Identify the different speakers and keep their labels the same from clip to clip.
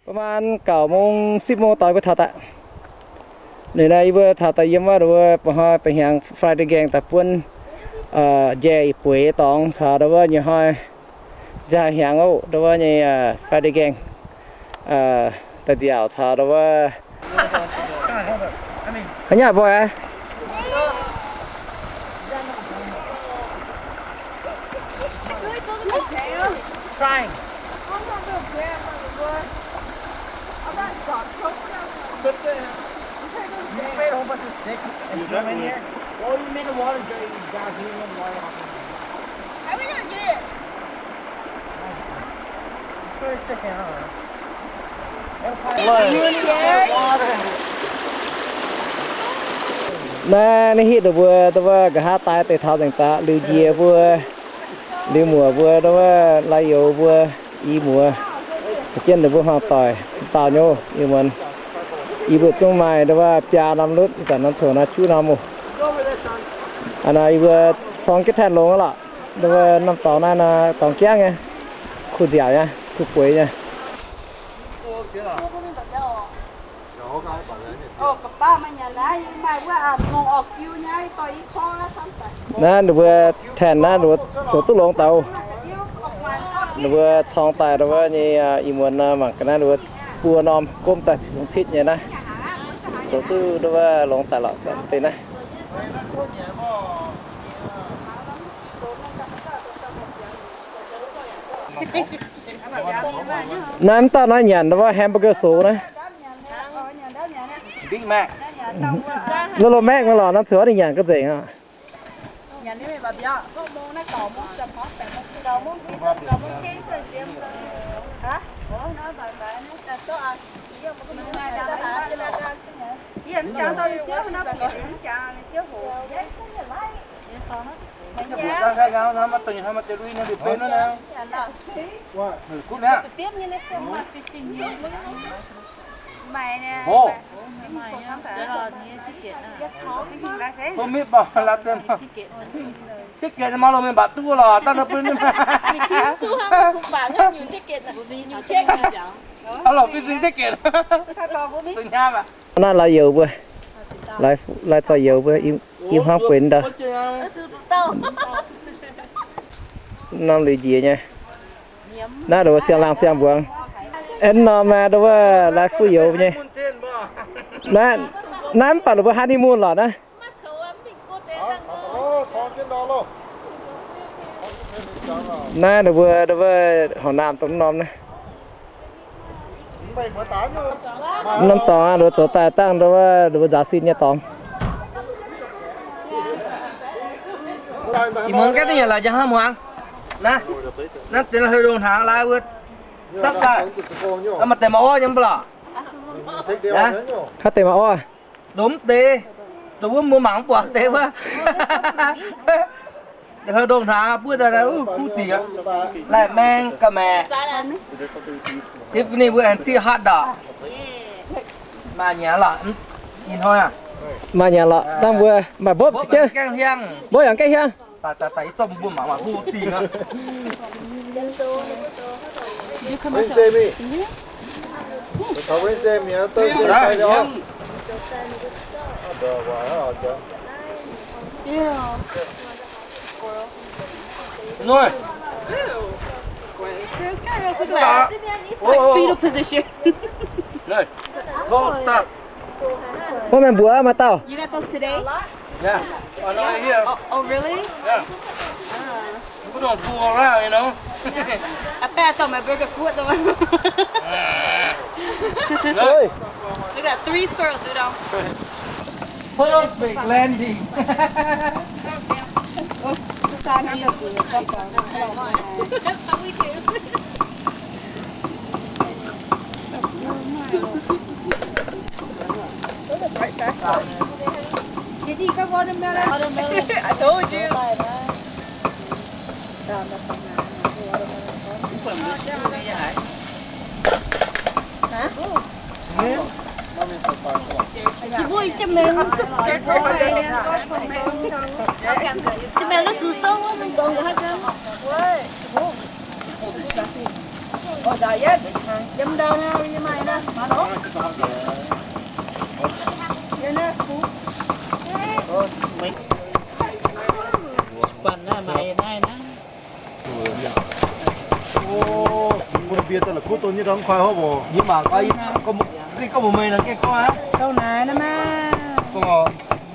Speaker 1: ประมาณ9 โมง 10 โมงต่อยไปถาตะนี่นะอีเบอร์ถาตะยิ้มว่าดูว่าพอไปหางไฟเดแกงแต่ปุ่นเจปุ๋ยตองถาดูว่าอย่างห้อยจะหางเอาดูว่าอย่างไฟเดแกงแต่เจียวถาดูว่าอันนี้บ่อยTrying. You made a whole bunch of sticks and threw them in here? Well, you made a water jar, you got helium and water off of it.
Speaker 2: How are we gonna do it?
Speaker 1: Just put a stick in, huh?
Speaker 2: You scared?
Speaker 1: Nè, nó hít được vừa cả hai tay từ thao thành ta lưu dìa vừa lưu mùa vừa đó là yếu vừa y mùa trên được vừa hoàn tỏi tàu nhô như mình y vừa trong mày đó là cha năm lút cả năm số nó chú năm một anh này vừa xong cái thẹn luôn đó đó là năm tàu này là tàu kia nghe khu dẻo nha khu quế nha nè được vừa thẹn nè được số tức lông tàu được vừa xong tài được vừa như ý muốn mà cái này được bùa nòm côm tài xuống xít như này số tư được vừa lông tài lọ dẫn tên này nãy ta nói nhận đó là hamburger số đấy
Speaker 3: Big Mac.
Speaker 1: nó lo Mac nó lò nó sửa đi nhận cái gì hả
Speaker 2: Nhà nếu mà bà có môn nó còn môn sập hót tại môn đầu môn kia còn môn kia rồi tiêm hả? Ủa nói bài nó là số ai? Chứ mà cái này là hả? Chứ em cho tôi xíu nó bị em cho xíu phụ.
Speaker 3: Cái phụ ra khai gạo nó mà từng hai mà tiêu nó bị bên nó nào. Cút nè.
Speaker 2: Tiếp như này xem mà fishing nhiều mày nè.
Speaker 3: Ồ.
Speaker 2: Tôi
Speaker 3: biết bảo là tên tiết kiệm mà mình bắt tu là ta nó bên
Speaker 2: không bạn hơn nhiều tiết kiệm nhiều chết
Speaker 3: là fishing tiết kiệm từ nhà mà
Speaker 1: nó là dầu vừa lại cho dầu vừa im hoa quyển đó năm lì gì nha nó đồ xe lang xe buông em nó mà đồ lại phu dầu nha nè nắm phải đồ honeymoon rồi đó nè đồ họ làm tôm nom này năm tỏ đồ chỗ tài tăng đồ giá xin nha tóm
Speaker 3: chỉ muốn cái này là cho ham hoàng nè nó tiền là hơi đồn hàng lại vượt tất cả mà tiền máu nhưng bờ
Speaker 1: hát tiền máu à
Speaker 3: đúng tê tôi mua mảng quả tê quá hơi đồn hàng bữa đây là khu gì á lại mang cả mẹ Tiffany bữa ăn chia hot dog mà nhà lọ nhìn thôi à
Speaker 1: mà nhà lọ đang vừa mà bóp chứ bóp ăn cái hang
Speaker 3: tại tôm bùa mà bùa tiền á
Speaker 4: Wednesday mi. Wednesday mi tôi chơi cái đó.
Speaker 3: Rồi.
Speaker 2: like fetal position.
Speaker 3: Rồi. Go start.
Speaker 1: bóp em búa mà tao
Speaker 2: You got those today?
Speaker 3: Yeah. Oh, no, here.
Speaker 2: Oh really?
Speaker 3: Yeah. You don't fool around, you know.
Speaker 2: I passed on my burger foot.
Speaker 3: Rồi.
Speaker 2: We got 3 squirrels, dude.
Speaker 3: Perfect landing.
Speaker 2: That's how we do. Did you got watermelon? I told you. Hả? Chị vui cho mình cho mình nó sụt sâu quá mình còn hết trơn. Ôi trời ơi, dâm đâu nha, như mày nè, mà nó. Vậy nè,
Speaker 5: Phần nó mày này nè.
Speaker 4: Ồ, muốn biết là khu tôi như đóng khoai hả bố?
Speaker 3: Nhưng mà có một mình là cái có á.
Speaker 2: đâu này nè mà.
Speaker 4: Sao?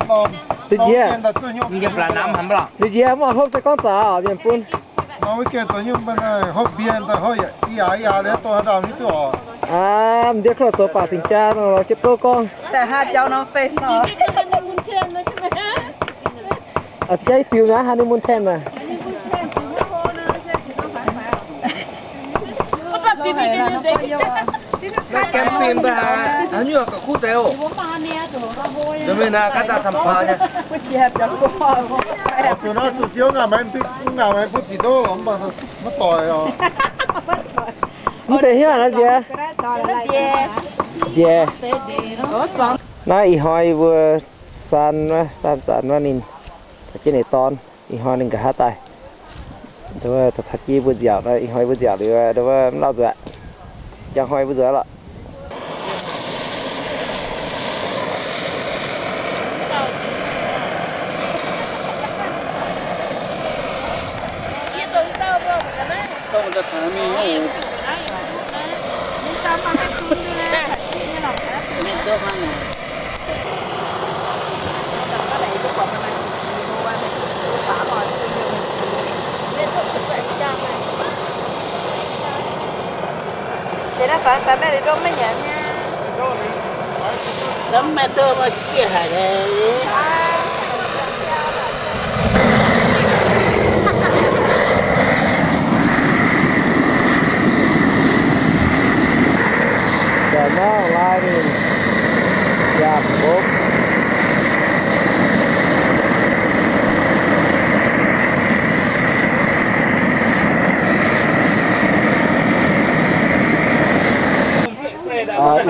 Speaker 4: Nó
Speaker 1: Did you?
Speaker 4: là tôi nhung.
Speaker 3: Nghiệp là nắm hẳn bọc.
Speaker 1: Did you mà hộp sẽ con trả biển phun.
Speaker 4: Nó mới kêu tôi nhung bên này hộp biên tại hộp ý đấy tôi làm như tôi.
Speaker 1: À, mình biết là số bà sinh cha nó chụp tô con.
Speaker 2: Tại hai cháu nó face nó.
Speaker 1: À, cái chiều ná honeymoon ten mà.
Speaker 3: Camping bà hả như là cả khu tèo. Cho nên là các ta thăm phá nha.
Speaker 2: Cái chị hẹp cháu cô.
Speaker 4: Chứ nó chủ yếu là mấy phút chỉ đâu ông bà nó tỏi rồi.
Speaker 1: Như thế hiểu là gì? Yeah. Nó ý hỏi vừa san nó nín. Cái này to, ý hỏi nín cả hát tay. Đó là thật chi vừa dẻo đó, ý hỏi vừa dẻo thì đó là lao dọa. Chẳng hỏi vừa dẻo lắm.
Speaker 2: Thế là phải mẹ đi đâu mới nhận nha.
Speaker 5: Lắm mẹ tôi mà kia hả đấy.
Speaker 1: Giờ nó lại đi. Dạ, bố.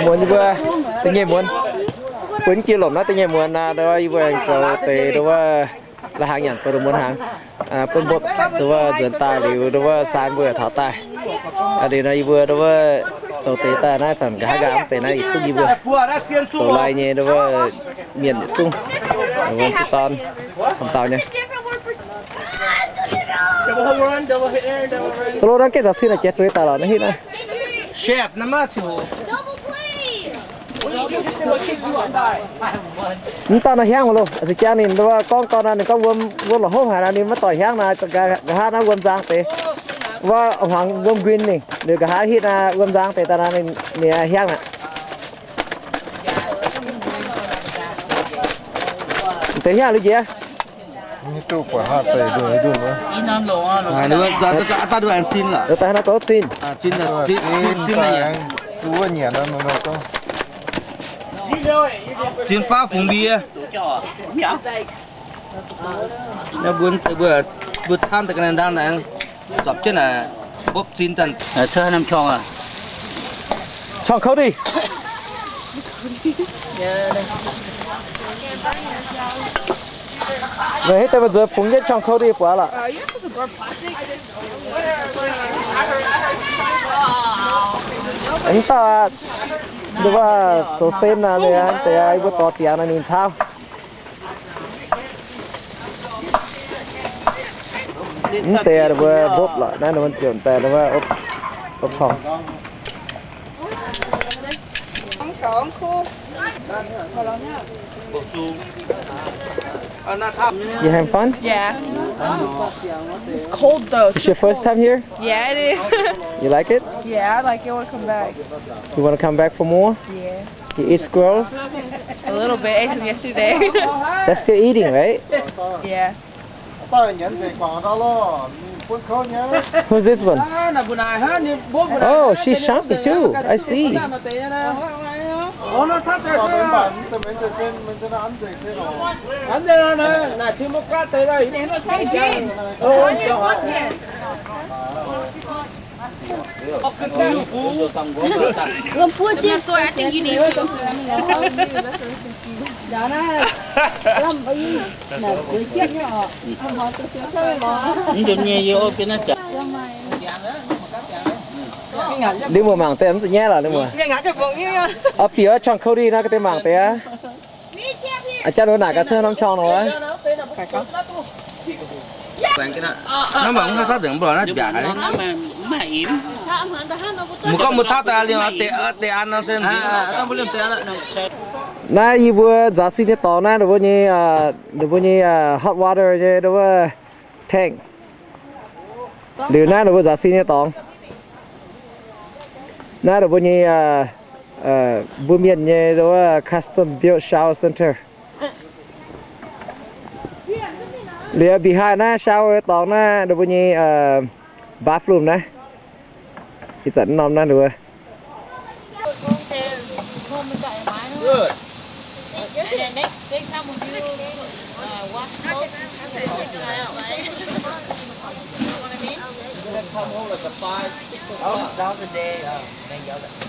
Speaker 1: Muốn như vừa tự nhiên muốn quấn chia lộn nó tự nhiên muốn đó vừa cầu tề đó là hàng nhận số được muốn hàng phân bột đó dẫn tài liệu đó san vừa tháo tài đi này vừa đó số tề ta này sản cả gạo tề này chút gì vừa số lại nhé đó miền địa trung đó sẽ ton xong tàu nhé tôi đang kết hợp xin là chết với ta là nó hít này
Speaker 3: Chef nó mà chủ.
Speaker 1: ta nó hang mà luôn, thì cha này đó con này có vườn là hốp hải này mất tỏi hang này cả hai nó vườn giang thế, và hoàng vườn green này, được cả hai hít là vườn giang thế ta này này hang này, thế hang được gì á?
Speaker 4: Như tôi quả hạt tẩy rồi đúng không?
Speaker 5: Ít năm lỗ à.
Speaker 3: Nữa ta đưa ăn tin là.
Speaker 1: Được ta nó có tin,
Speaker 3: Tin là tin này.
Speaker 4: Chú nhẹ nó có.
Speaker 3: Tin phá phùng bia. Nó buồn than từ cái này đang này tập chứ là bốc tin tần.
Speaker 5: Thưa năm chong à.
Speaker 1: chọn khâu đi. Rồi hết bây giờ phùng nhất chọn khâu đi quá là. Anh ta đúng là số sen là này anh thấy ai có to tiền là nhìn sao? Anh thấy là vừa bóp lại, nên là mình chuyển tay là vừa ốp phòng.
Speaker 2: Còn khu.
Speaker 1: You having fun?
Speaker 6: Yeah. It's cold though.
Speaker 1: It's your first time here?
Speaker 6: Yeah, it is.
Speaker 1: You like it?
Speaker 6: Yeah, I like it. I want to come back.
Speaker 1: You want to come back for more?
Speaker 6: Yeah.
Speaker 1: You eat squirrels?
Speaker 6: A little bit. I ate them yesterday.
Speaker 1: That's still eating, right?
Speaker 6: Yeah.
Speaker 4: Ta nhận gì quả đó lo, cuốn khâu nhá.
Speaker 1: Who's this one? Oh, she's shopping too. I see.
Speaker 4: Và bên bạn mình sẽ xem mình sẽ ăn được xem rồi.
Speaker 5: Những chuyện gì vô cái nó chặt.
Speaker 1: đi mùa mảng tem tự nhé là đi mùa ở phía trong khâu đi nó cái tên mảng té ở trong đó nãy cái sơn năm trong nó
Speaker 3: nó mà không sát tưởng bờ nó giả đấy
Speaker 5: mà yếm
Speaker 3: một con một sát ta liền tê ăn nó xem tao muốn tê ăn
Speaker 1: nãy như vừa giá xin cái tàu nãy được bao nhiêu hot water như được bao tank điều nãy được bao giá xin cái tàu nãy được bao nhiêu vừa miền như được bao custom built shower center Lìa behind na shower tàu na được bao nhiêu bathroom na thì dẫn nằm na được
Speaker 3: Good.
Speaker 7: And then next time when you wash clothes, she said check them out, right? You know what I mean?
Speaker 3: Come home like a 5, 6 o'clock. That was the day they yelled at me.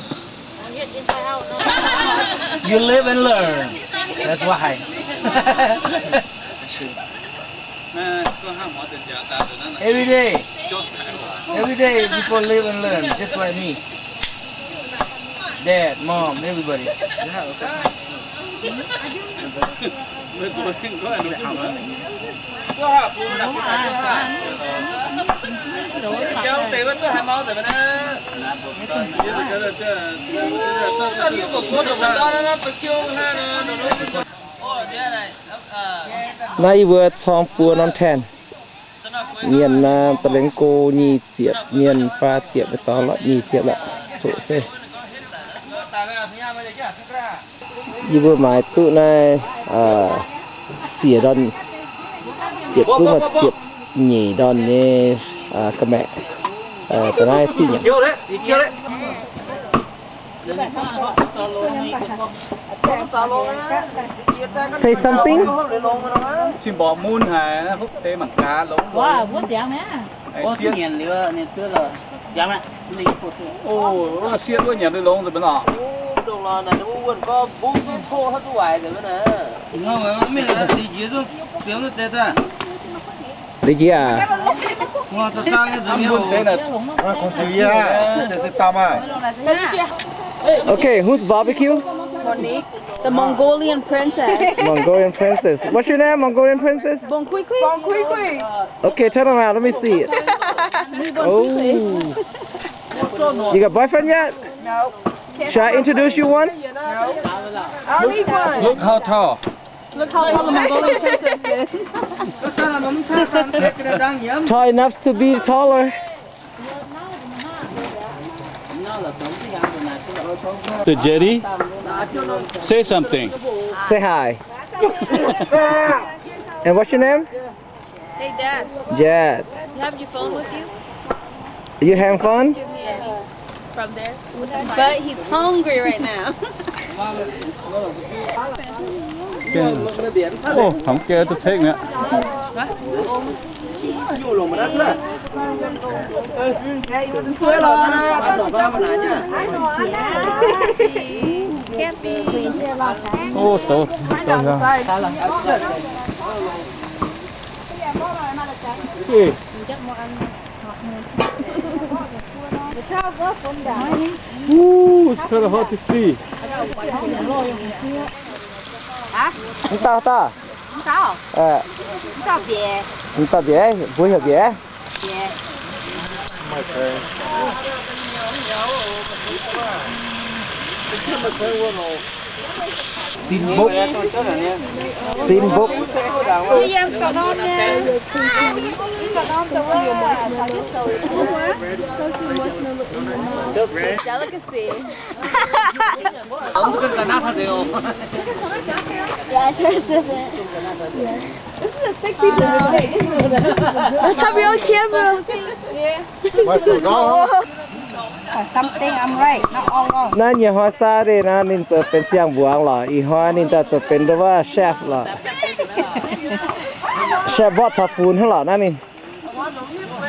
Speaker 7: I'm getting inside out. No.
Speaker 3: You live and learn. That's why. Every day people live and learn, just like me. Dad, mom, everybody.
Speaker 1: Nay vừa xong pua non thèn miền tờ leng cô nhì chiết miền pha chiết với tao lại nhì chiết lại sổ xe như vừa mãi tụ này xỉa đòn chiết cứ mà chiết nhì đòn như các mẹ tờ này chi nhỉ
Speaker 3: Kêu đấy.
Speaker 1: say something
Speaker 8: chim bò muôn hà hút tê bằng cá lỗ
Speaker 7: Wow, what the hell?
Speaker 5: có cái nhìn lửa này cứ là dám ạ này
Speaker 8: ô xiết quá nhà tôi lỗ rồi bên nọ
Speaker 3: Đồ là này nó buồn có bún thô hết hoài rồi nữa nè. Ngon rồi, mình là gì gì luôn. Tiếng nó tê ta.
Speaker 1: đi gì à
Speaker 3: Ngon thật cao như thế
Speaker 8: muôn tê là
Speaker 4: con chữ à chứ tao mà
Speaker 1: okay who's barbecue
Speaker 2: The Mongolian princess.
Speaker 1: Mongolian princess what's your name Mongolian princess
Speaker 2: Bon Kui Kui. Bon Kui Kui.
Speaker 1: okay turn around let me see it oh you got boyfriend yet
Speaker 2: No.
Speaker 1: should I introduce you one
Speaker 2: I don't need one.
Speaker 8: look how tall
Speaker 2: Look how tall the Mongolian princess is.
Speaker 1: tall enough to be taller
Speaker 8: the jetty say something
Speaker 1: say hi and what's your name
Speaker 7: Hey, Dad,
Speaker 1: Jad
Speaker 7: you have your phone with you?
Speaker 1: you having fun
Speaker 7: Yes. From there?
Speaker 2: But he's hungry right now.
Speaker 8: ô không kêu tôi thích nữa ô tổ Ooh, it's kind of hard to see.
Speaker 1: không tao ta
Speaker 2: Sao? Sao bè?
Speaker 1: không tao bé vui hợp bé
Speaker 3: Tin bốc.
Speaker 1: xin bốc
Speaker 2: Bây giờ còn non nha. Còn non từ Delicacy.
Speaker 3: Ông cần cả nát hả đều.
Speaker 2: Yes, here's it. Yes. This is a sexy video. Let's have your camera. Yeah.
Speaker 4: mà tụi nó
Speaker 2: Something I'm right, not all wrong.
Speaker 1: นั่นอย่าหัวซาดินะนินจะเป็นเสียงบวงหรออีหัวนินจะเป็นตัวว่าเชฟหรอเชฟบอสทับฟูนเหรอนั่นนี่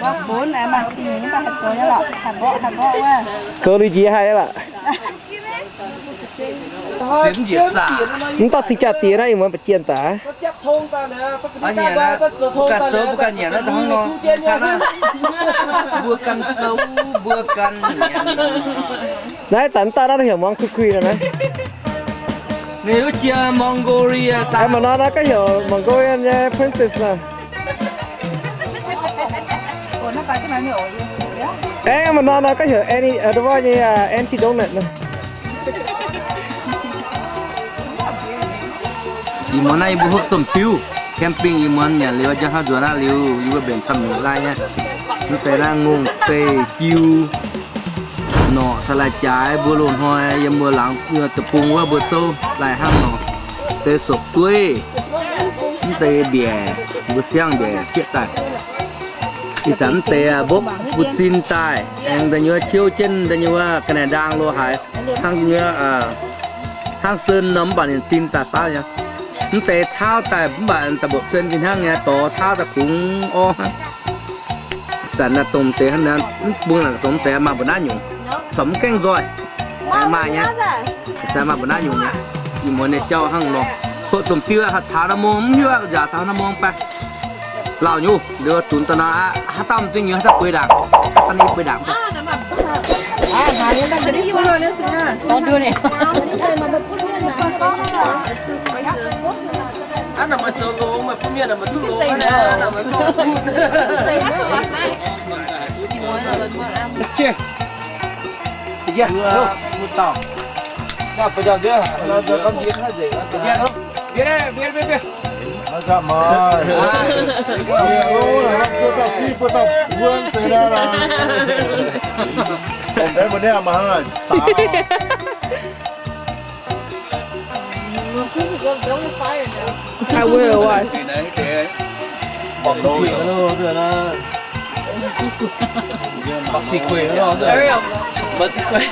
Speaker 2: Bác phun này mà thì những bà hạt rồi nhá lọ, hạt bọ quá.
Speaker 1: เกาหลีจีให้ล่ะ
Speaker 3: Tiếng Việt xả.
Speaker 1: มึงตัดสินใจตีนะอีเหมือนไปเจียนตา
Speaker 3: anh nhỉ là bukan sâu bukan nhỉ nó thằng nó karena bukan sâu bukan
Speaker 1: Đấy tận ta đã hiểu món cookie rồi đấy.
Speaker 3: nếu chia Mongolia ta
Speaker 1: Em mà nó có hiểu Mongolian nha, princess nè.
Speaker 2: Ủa nó phải cái này nhiều
Speaker 1: Em mà nó có hiểu any ở đó như anti donut nè.
Speaker 3: di mana ibu hok tom tiu camping iman ya liu aja ha juara liu ibu ben sam ni lai ya nu te ra ngung te chiu nọ salai trái bua lồn hoa yam bua lang ngựa tập trung qua bua tô lại hang nọ te sop tuế te bìa bua xiang bìa chiết tai thì chẳng te bốc bút xin tai anh ta nhớ chiêu chân ta nhớ cái này đang lo hại hang nhớ hang sơn nấm bản xin ta sao nháแต่เช้าแต่บ้านตะบกเส้นกินห้างเนี่ยต่อเช้าตะขุงอ้อแต่น่ะตมเตะนั้นบุ้งน่ะตมเตะมาบนหน้าหยุ่งสมแกงรอยมาเนี่ยแต่มาบนหน้าหยุ่งเนี่ยอีโมเนี่ยเจ้าห้างเนาะโคตรเตี้ยหัดถาน้ำมงที่ว่าอย่าถาน้ำมงไปเหล่าอยู่เดี๋ยวตุนตนาฮัตตั้มจริงอยู่ฮัตตะปุยด่างตอนนี้ปุยด่าง anh là mà chơi luôn mà phun miệng là mà thuốc luôn
Speaker 1: Được chưa? Được chưa?
Speaker 3: một tàu
Speaker 4: Nah, pejam dia. Kalau dia kan dia saja.
Speaker 1: Biar biar.
Speaker 4: Agak mal. Oh, aku tak si pun tak buang terara. Dan benda mahal. Tak.
Speaker 6: I will. Why?
Speaker 3: bọc quỷ nó rồi nó bọc xì quỷ nó rồi
Speaker 6: Hurry up.
Speaker 3: bọc xì quỷ